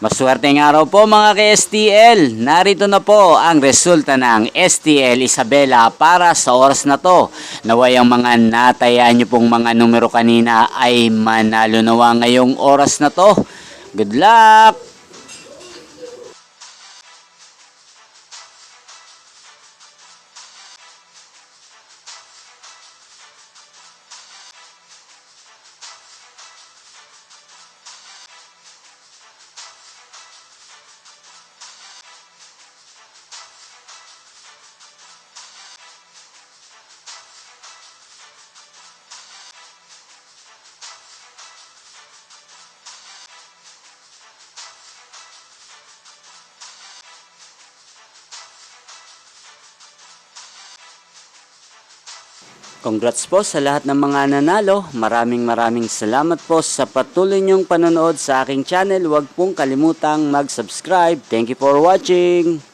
Maswerteng araw po mga ka-STL. Narito na po ang resulta ng STL Isabela para sa oras na to. Naway ang mga natayaan nyo pong mga numero kanina ay manalo nawa ngayong oras na to. Good luck! Congrats po sa lahat ng mga nanalo. Maraming salamat po sa patuloy niyong panonood sa aking channel. Huwag pong kalimutang mag-subscribe. Thank you for watching.